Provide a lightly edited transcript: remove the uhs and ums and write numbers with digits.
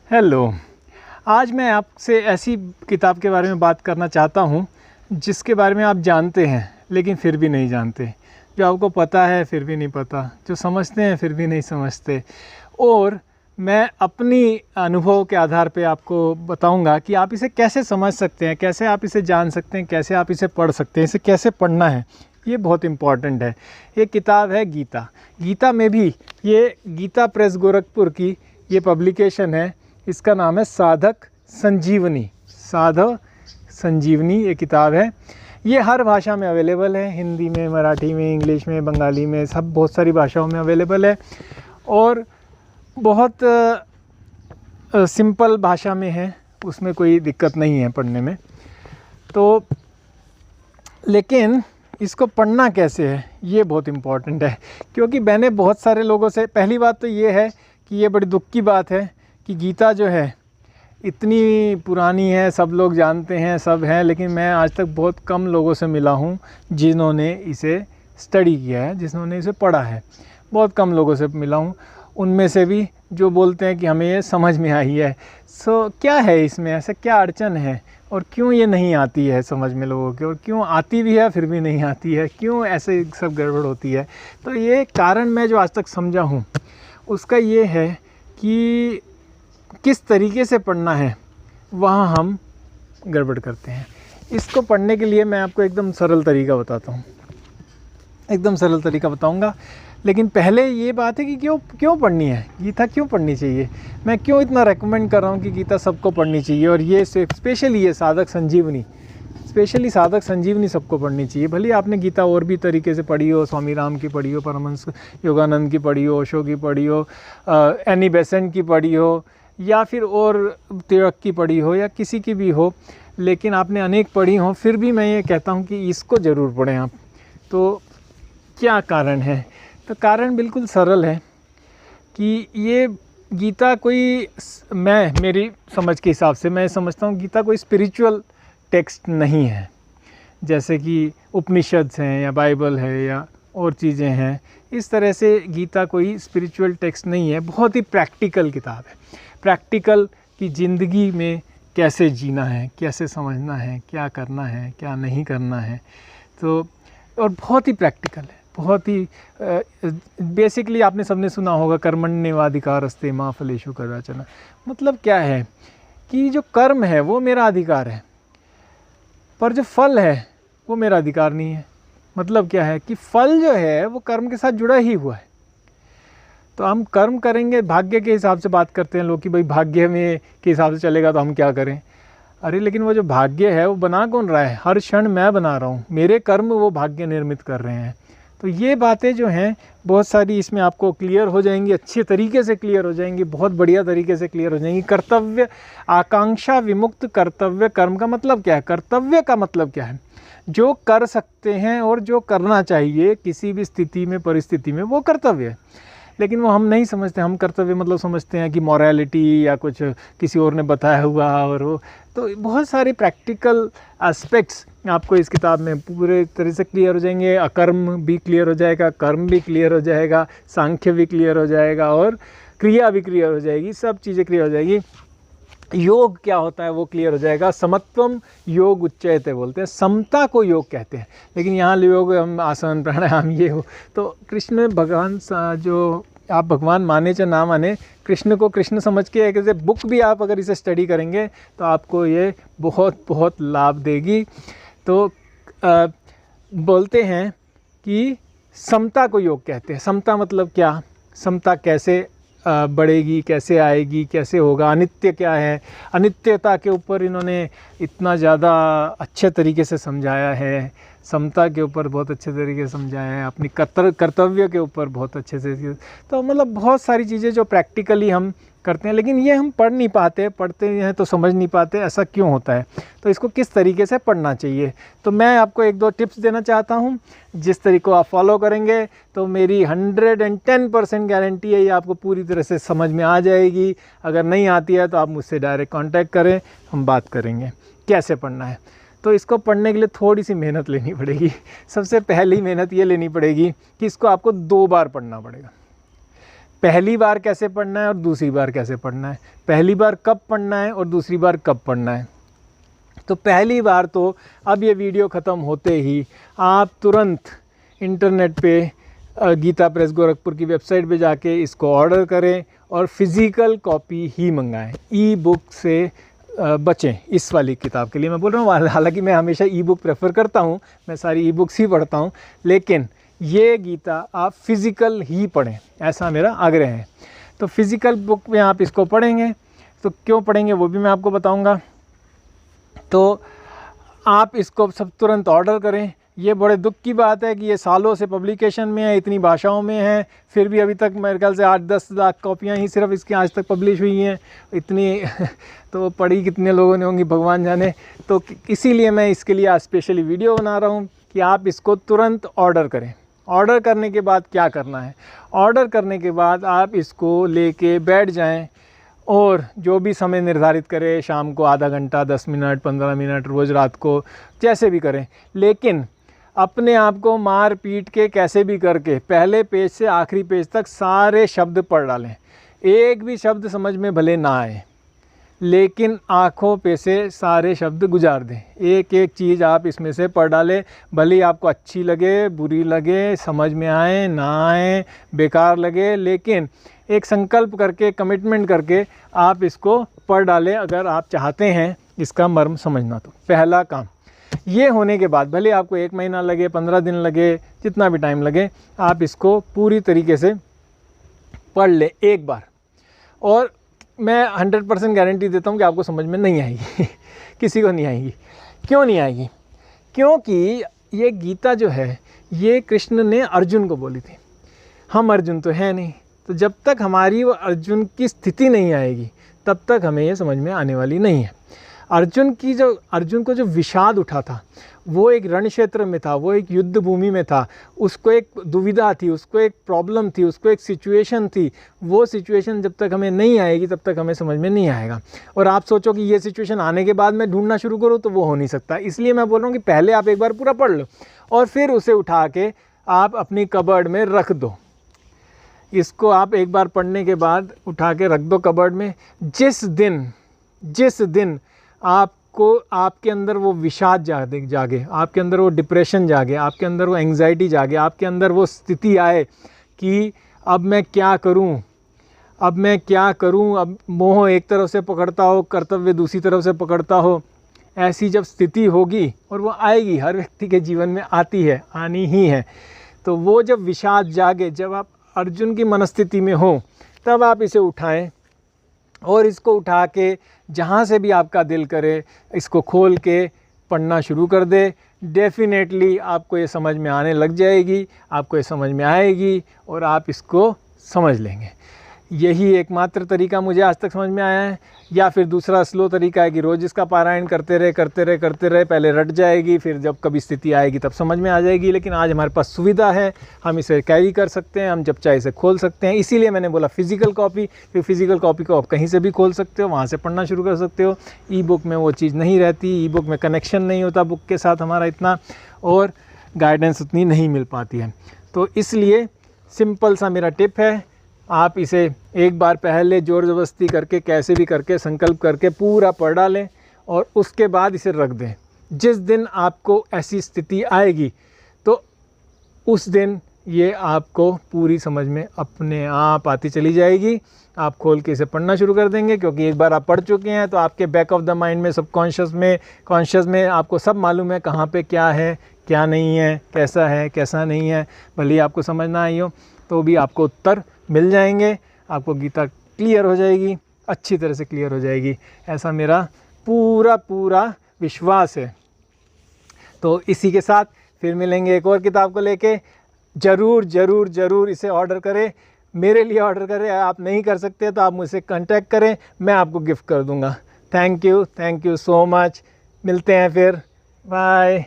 Hello. आज मैं आपसे ऐसी किताब के बारे में बात करना चाहता हूँ जिसके बारे में आप जानते हैं लेकिन फिर भी नहीं जानते, जो आपको पता है फिर भी नहीं पता, जो समझते हैं फिर भी नहीं समझते। और मैं अपनी अनुभव के आधार पे आपको बताऊंगा कि आप इसे कैसे समझ सकते हैं, कैसे आप इसे जान सकते हैं, कैसे आप इसे पढ़ सकते हैं, इसे कैसे पढ़ना है। ये बहुत इम्पॉर्टेंट है। ये किताब है गीता। गीता में भी ये गीता प्रेस गोरखपुर की ये पब्लिकेशन है। इसका नाम है साधक संजीवनी। साधक संजीवनी ये किताब है। ये हर भाषा में अवेलेबल है, हिंदी में, मराठी में, इंग्लिश में, बंगाली में, सब बहुत सारी भाषाओं में अवेलेबल है और बहुत सिंपल भाषा में है, उसमें कोई दिक्कत नहीं है पढ़ने में। तो लेकिन इसको पढ़ना कैसे है ये बहुत इम्पॉर्टेंट है, क्योंकि मैंने बहुत सारे लोगों से, पहली बात तो ये है कि ये बड़ी दुख की बात है कि गीता जो है इतनी पुरानी है, सब लोग जानते हैं, सब हैं, लेकिन मैं आज तक बहुत कम लोगों से मिला हूँ जिन्होंने इसे स्टडी किया है, जिन्होंने इसे पढ़ा है। बहुत कम लोगों से मिला हूँ, उनमें से भी जो बोलते हैं कि हमें ये समझ में आई है। क्या है इसमें, ऐसा क्या अड़चन है और क्यों ये नहीं आती है समझ में लोगों के, और क्यों आती भी है फिर भी नहीं आती है, क्यों ऐसे सब गड़बड़ होती है। तो ये कारण मैं जो आज तक समझा हूँ उसका ये है कि किस तरीके से पढ़ना है वहाँ हम गड़बड़ करते हैं। इसको पढ़ने के लिए मैं आपको एकदम सरल तरीका बताता हूँ, एकदम सरल तरीका बताऊँगा। लेकिन पहले ये बात है कि क्यों पढ़नी है गीता, क्यों पढ़नी चाहिए, मैं क्यों इतना रेकमेंड कर रहा हूँ कि गीता सबको पढ़नी चाहिए। और ये स्पेशली ये साधक संजीवनी, स्पेशली साधक संजीवनी सबको पढ़नी चाहिए। भले आपने गीता और भी तरीके से पढ़ी हो, स्वामी राम की पढ़ी हो, परमहंस योगानंद की पढ़ी हो, ओशो की पढ़ी हो, एनी बेसेंट की पढ़ी हो, या फिर और तिलक की पढ़ी हो, या किसी की भी हो, लेकिन आपने अनेक पढ़ी हो, फिर भी मैं ये कहता हूँ कि इसको ज़रूर पढ़ें आप। तो क्या कारण है? तो कारण बिल्कुल सरल है कि ये गीता कोई, मेरी समझ के हिसाब से मैं समझता हूँ गीता कोई स्पिरिचुअल टेक्स्ट नहीं है, जैसे कि उपनिषद हैं या बाइबल है या और चीज़ें हैं। इस तरह से गीता कोई स्पिरिचुअल टेक्स्ट नहीं है, बहुत ही प्रैक्टिकल किताब है। प्रैक्टिकल कि ज़िंदगी में कैसे जीना है, कैसे समझना है, क्या करना है, क्या नहीं करना है। तो और बहुत ही प्रैक्टिकल है, बहुत ही बेसिकली आपने सबने सुना होगा कर्मण्येवाधिकारस्ते मा फलेषु कदाचन। मतलब क्या है कि जो कर्म है वो मेरा अधिकार है, पर जो फल है वो मेरा अधिकार नहीं है। मतलब क्या है कि फल जो है वो कर्म के साथ जुड़ा ही हुआ है। तो हम कर्म करेंगे, भाग्य के हिसाब से बात करते हैं लोग कि भाई भाग्य में के हिसाब से चलेगा तो हम क्या करें। अरे लेकिन वो जो भाग्य है वो बना कौन रहा है? हर क्षण मैं बना रहा हूँ, मेरे कर्म वो भाग्य निर्मित कर रहे हैं। तो ये बातें जो हैं बहुत सारी इसमें आपको क्लियर हो जाएंगी, अच्छे तरीके से क्लियर हो जाएंगी, बहुत बढ़िया तरीके से क्लियर हो जाएंगी। कर्तव्य, आकांक्षा विमुक्त कर्तव्य कर्म का मतलब क्या है? कर्तव्य का मतलब क्या है? जो कर सकते हैं और जो करना चाहिए किसी भी स्थिति में, परिस्थिति में, वो कर्तव्य है। लेकिन वो हम नहीं समझते। हम कर्तव्य मतलब समझते हैं कि मॉरलिटी या कुछ किसी और ने बताया हुआ, और वो तो बहुत सारे प्रैक्टिकल एस्पेक्ट्स आपको इस किताब में पूरे तरह से क्लियर हो जाएंगे। अकर्म भी क्लियर हो जाएगा, कर्म भी क्लियर हो जाएगा, सांख्य भी क्लियर हो जाएगा, और क्रिया भी क्लियर हो जाएगी, सब चीज़ें क्लियर हो जाएगी। योग क्या होता है वो क्लियर हो जाएगा। समत्वम योग उच्चयते बोलते हैं, समता को योग कहते हैं। लेकिन यहाँ योग हम आसन प्राणायाम ये हो, तो कृष्ण भगवान, जो आप भगवान माने चाहे ना माने, कृष्ण को कृष्ण समझ के एक ऐसे बुक भी आप अगर इसे स्टडी करेंगे तो आपको ये बहुत बहुत लाभ देगी। तो बोलते हैं कि समता को योग कहते हैं। समता मतलब क्या? समता कैसे बढ़ेगी, कैसे आएगी, कैसे होगा? अनित्य क्या है? अनित्यता के ऊपर इन्होंने इतना ज़्यादा अच्छे तरीके से समझाया है। समता के ऊपर बहुत अच्छे तरीके से समझाया है। अपनी कर्तव्य के ऊपर बहुत अच्छे से। तो मतलब बहुत सारी चीज़ें जो प्रैक्टिकली हम करते हैं, लेकिन ये हम पढ़ नहीं पाते, पढ़ते हैं तो समझ नहीं पाते ऐसा क्यों होता है। तो इसको किस तरीके से पढ़ना चाहिए, तो मैं आपको 1-2 टिप्स देना चाहता हूँ। जिस तरीके को आप फॉलो करेंगे तो मेरी 110% गारंटी है ये आपको पूरी तरह से समझ में आ जाएगी। अगर नहीं आती है तो आप मुझसे डायरेक्ट कांटेक्ट करें, हम बात करेंगे कैसे पढ़ना है। तो इसको पढ़ने के लिए थोड़ी सी मेहनत लेनी पड़ेगी। सबसे पहली मेहनत ये लेनी पड़ेगी कि इसको आपको 2 बार पढ़ना पड़ेगा। पहली बार कैसे पढ़ना है और दूसरी बार कैसे पढ़ना है, पहली बार कब पढ़ना है और दूसरी बार कब पढ़ना है। तो पहली बार तो अब ये वीडियो ख़त्म होते ही आप तुरंत इंटरनेट पे गीता प्रेस गोरखपुर की वेबसाइट पे जाके इसको ऑर्डर करें और फिज़िकल कॉपी ही मंगाएं। ई बुक से बचें इस वाली किताब के लिए मैं बोल रहा हूँ। हालांकि मैं हमेशा ई बुक प्रेफर करता हूँ, मैं सारी ई बुक्स ही पढ़ता हूँ, लेकिन ये गीता आप फिज़िकल ही पढ़ें, ऐसा मेरा आग्रह है। तो फिज़िकल बुक में आप इसको पढ़ेंगे, तो क्यों पढ़ेंगे वो भी मैं आपको बताऊँगा। तो आप इसको सब तुरंत ऑर्डर करें। ये बड़े दुख की बात है कि ये सालों से पब्लिकेशन में है, इतनी भाषाओं में है, फिर भी अभी तक मेरे ख्याल से 8-10 लाख कॉपियाँ ही सिर्फ इसकी आज तक पब्लिश हुई हैं। इतनी तो पढ़ी कितने लोगों ने होंगी भगवान जाने। तो इसीलिए मैं इसके लिए आज स्पेशली वीडियो बना रहा हूँ कि आप इसको तुरंत ऑर्डर करें। ऑर्डर करने के बाद क्या करना है, ऑर्डर करने के बाद आप इसको लेके बैठ जाएं और जो भी समय निर्धारित करें, शाम को आधा घंटा, 10 मिनट, 15 मिनट, रोज़ रात को, जैसे भी करें, लेकिन अपने आप को मार पीट के कैसे भी करके पहले पेज से आखिरी पेज तक सारे शब्द पढ़ डालें। एक भी शब्द समझ में भले ना आए, लेकिन आँखों पे से सारे शब्द गुजार दें। एक एक चीज़ आप इसमें से पढ़ डालें, भले ही आपको अच्छी लगे, बुरी लगे, समझ में आए ना आए, बेकार लगे, लेकिन एक संकल्प करके, कमिटमेंट करके आप इसको पढ़ डालें अगर आप चाहते हैं इसका मर्म समझना। तो पहला काम ये होने के बाद भले आपको 1 महीना लगे, 15 दिन लगे, जितना भी टाइम लगे, आप इसको पूरी तरीके से पढ़ लें एक बार। और मैं 100% गारंटी देता हूँ कि आपको समझ में नहीं आएगी किसी को नहीं आएगी। क्यों नहीं आएगी? क्योंकि ये गीता जो है ये कृष्ण ने अर्जुन को बोली थी। हम अर्जुन तो है नहीं, तो जब तक हमारी वो अर्जुन की स्थिति नहीं आएगी तब तक हमें ये समझ में आने वाली नहीं है। अर्जुन को जो विषाद उठा था वो एक रण क्षेत्र में था, वो एक युद्ध भूमि में था, उसको एक दुविधा थी, उसको एक प्रॉब्लम थी, उसको एक सिचुएशन थी। वो सिचुएशन जब तक हमें नहीं आएगी तब तक हमें समझ में नहीं आएगा। और आप सोचो कि ये सिचुएशन आने के बाद मैं ढूंढना शुरू करूँ तो वो हो नहीं सकता। इसलिए मैं बोल रहा हूँ कि पहले आप एक बार पूरा पढ़ लो और फिर उसे उठा के आप अपनी कबर्ड में रख दो। इसको आप एक बार पढ़ने के बाद उठा के रख दो कबर्ड में। जिस दिन आपको आपके अंदर वो विषाद जागे, आपके अंदर वो डिप्रेशन जागे, आपके अंदर वो एंग्जाइटी जागे, आपके अंदर वो स्थिति आए कि अब मैं क्या करूं, अब मोह एक तरफ से पकड़ता हो, कर्तव्य दूसरी तरफ से पकड़ता हो, ऐसी जब स्थिति होगी, और वो आएगी, हर व्यक्ति के जीवन में आती है, आनी ही है, तो वो जब विषाद जागे, जब आप अर्जुन की मनस्थिति में हो, तब आप इसे उठाएं और इसको उठा के जहाँ से भी आपका दिल करे इसको खोल के पढ़ना शुरू कर दे। डेफिनेटली आपको ये समझ में आने लग जाएगी, आपको ये समझ में आएगी और आप इसको समझ लेंगे। यही एकमात्र तरीका मुझे आज तक समझ में आया है। या फिर दूसरा स्लो तरीका है कि रोज़ इसका पारायण करते रहे, पहले रट जाएगी, फिर जब कभी स्थिति आएगी तब समझ में आ जाएगी। लेकिन आज हमारे पास सुविधा है, हम इसे कैरी कर सकते हैं, हम जब चाहे इसे खोल सकते हैं। इसीलिए मैंने बोला फिज़िकल कॉपी, फिर फिज़िकल कॉपी को आप कहीं से भी खोल सकते हो, वहाँ से पढ़ना शुरू कर सकते हो। ई बुक में वो चीज़ नहीं रहती, ई बुक में कनेक्शन नहीं होता बुक के साथ हमारा इतना, और गाइडेंस उतनी नहीं मिल पाती है। तो इसलिए सिंपल सा मेरा टिप है, आप इसे एक बार पहले ज़ोर ज़बरदस्ती करके, कैसे भी करके, संकल्प करके पूरा पढ़ डालें और उसके बाद इसे रख दें। जिस दिन आपको ऐसी स्थिति आएगी तो उस दिन ये आपको पूरी समझ में अपने आप आती चली जाएगी। आप खोल के इसे पढ़ना शुरू कर देंगे, क्योंकि एक बार आप पढ़ चुके हैं तो आपके बैक ऑफ द माइंड में, सबकॉन्शियस में, कॉन्शियस में आपको सब मालूम है कहाँ पे क्या है, क्या नहीं है, कैसा नहीं है। भले ही आपको समझ ना आई हो तो भी आपको उत्तर मिल जाएंगे, आपको गीता क्लियर हो जाएगी, अच्छी तरह से क्लियर हो जाएगी, ऐसा मेरा पूरा विश्वास है। तो इसी के साथ फिर मिलेंगे एक और किताब को लेके। ज़रूर इसे ऑर्डर करें, मेरे लिए ऑर्डर करें। आप नहीं कर सकते तो आप मुझसे कांटेक्ट करें, मैं आपको गिफ्ट कर दूंगा। Thank you so much. मिलते हैं फिर, बाय।